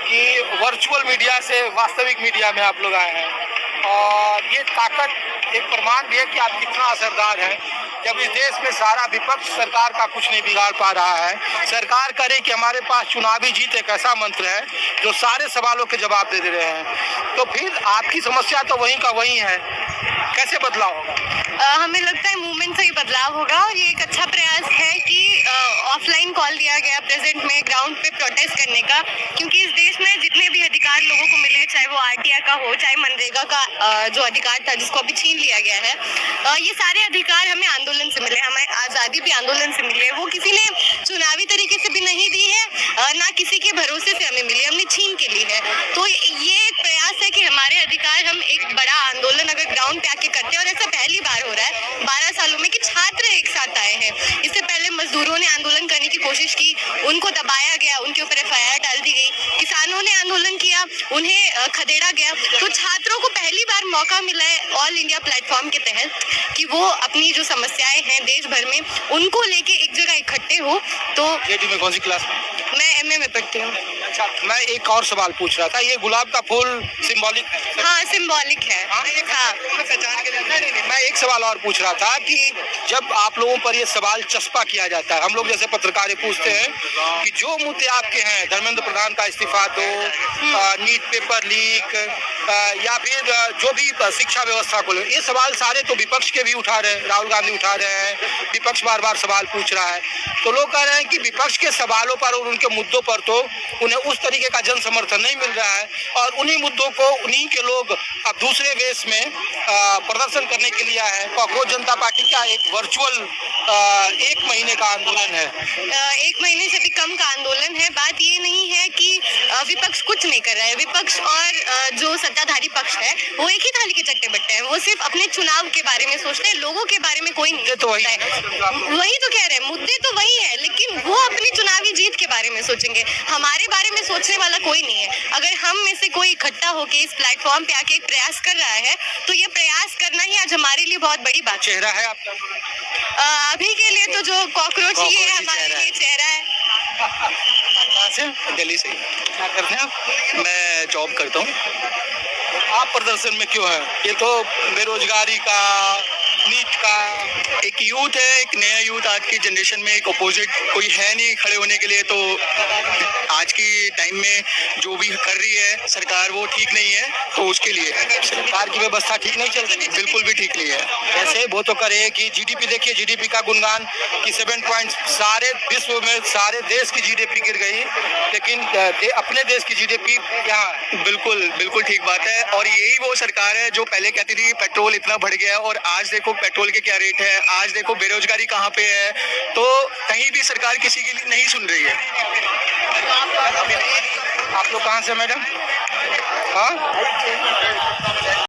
कि virtual media से वास्तविक मीडिया में आप लोग आए हैं और ये ताकत एक प्रमाण भी है कि आप कितना असरदार हैं। जब इस देश में सारा विपक्ष सरकार का कुछ नहीं बिगाड़ पा रहा है, सरकार करे कि हमारे पास चुनावी जीत एक ऐसा मंत्र है जो सारे सवालों के जवाब दे रहे हैं, तो फिर आपकी समस्या तो वहीं का वहीं है। कैसे बदलाव होगा? हमें लगता है मूवमेंट से ही बदलाव होगा और ये एक अच्छा प्रयास है कि ऑफलाइन कॉल दिया गया प्रेजेंट में ग्राउंड पे प्रोटेस्ट करने का, क्योंकि इस देश में जितने भी अधिकार लोगों को मिले, चाहे वो आरटीआई का हो, चाहे मनरेगा का जो अधिकार था जिसको अभी छीन लिया गया है, ये सारे अधिकार हमें आंदोलन से मिले, हमें आज़ादी भी आंदोलन से मिली है। वो किसी ने चुनावी तरीके से भी नहीं दी है, ना किसी के भरोसे से हमें मिली, हमने छीन के ली है। तो ये एक प्रयास है कि हमारे अधिकार हम एक बड़ा आंदोलन अगर ग्राउंड पे आके करते हैं, और ऐसा पहली बार हो रहा है 12 सालों में कि छात्र एक साथ आए हैं। इससे पहले मजदूरों ने आंदोलन करने की कोशिश की, उनको दबाया गया, उनके ऊपर एफआईआर डाल दी गई। किसानों ने आंदोलन किया, उन्हें खदेड़ा गया। तो छात्रों को पहली बार मौका मिला है ऑल इंडिया प्लेटफॉर्म के तहत कि वो अपनी जो समस्याएं हैं देश भर में उनको लेके एक जगह इकट्ठे हो। तो जेडी में कौन सी क्लास में? मैं एमए में पढ़ती हूँ। अच्छा, मैं एक और सवाल पूछ रहा था, ये गुलाब का फूल सिंबॉलिक है? हाँ, सिंबॉलिक है। हाँ। मैं एक सवाल और पूछ रहा था कि जब आप लोगों पर ये सवाल चस्पा किया जाता है, हम लोग जैसे पत्रकार पूछते हैं कि जो मुद्दे आपके हैं, धर्मेंद्र प्रधान का इस्तीफा दो, नीट पेपर लीक, या फिर जो भी शिक्षा व्यवस्था को, ये सवाल सारे तो विपक्ष के भी उठा रहे हैं, राहुल गांधी उठा रहे हैं, विपक्ष बार बार सवाल पूछ रहा है। तो लोग कह रहे हैं कि विपक्ष के सवालों पर और उनके मुद्दों पर तो उन्हें उस तरीके का जन समर्थन नहीं मिल रहा है, और उन्हीं मुद्दों को उन्हीं के लोग अब दूसरे वेश में प्रदर्शन करने के लिए आए हैं। कांग्रेस जनता पार्टी का एक वर्चुअल 1 महीने का आंदोलन है, 1 महीने से भी कम का आंदोलन है। बात ये नहीं है कि विपक्ष कुछ नहीं कर रहा है, विपक्ष और जो सत्ताधारी पक्ष है वो एक ही थाली के चट्टे बट्टे हैं। वो सिर्फ अपने चुनाव के बारे में सोचते हैं, लोगों के बारे में कोई नहीं तो सोचता है। वही तो कह रहे हैं, मुद्दे तो वही है, लेकिन वो अपनी चुनावी जीत के बारे में सोचेंगे, हमारे बारे में सोचने वाला कोई नहीं है। अगर हम में से कोई इकट्ठा होकर इस प्लेटफॉर्म पे आके एक प्रयास कर रहा है, तो ये प्रयास करना ही आज हमारे लिए बहुत बड़ी बात है। चेहरा है आपका? अभी के लिए तो जो कॉकरोच ही है हमारे लिए चेहरा है। कहाँ से? दिल्ली से। क्या करते हैं आप? मैं जॉब करता हूँ। आप प्रदर्शन में क्यों हैं? ये तो बेरोजगारी का, नीट का, एक यूथ है, एक नया यूथ, आज की जनरेशन में एक अपोजिट कोई है नहीं खड़े होने के लिए। तो आज की टाइम में जो भी कर रही है सरकार वो ठीक नहीं है, तो उसके लिए सरकार की व्यवस्था ठीक नहीं चल रही, बिल्कुल भी ठीक नहीं है। ऐसे वो तो करे कि जीडीपी देखिए, जीडीपी का गुणगान कि 7 पॉइंट, सारे विश्व में सारे देश की जीडीपी गिर गई, लेकिन अपने देश की जीडीपी यहाँ। बिल्कुल बिल्कुल ठीक बात है। और यही वो सरकार है जो पहले कहती थी पेट्रोल इतना बढ़ गया, और आज देखो पेट्रोल के क्या रेट है, आज देखो बेरोजगारी कहाँ पे है। तो कहीं भी सरकार किसी की नहीं सुन रही है। आप लोग कहाँ से मैडम? हाँ,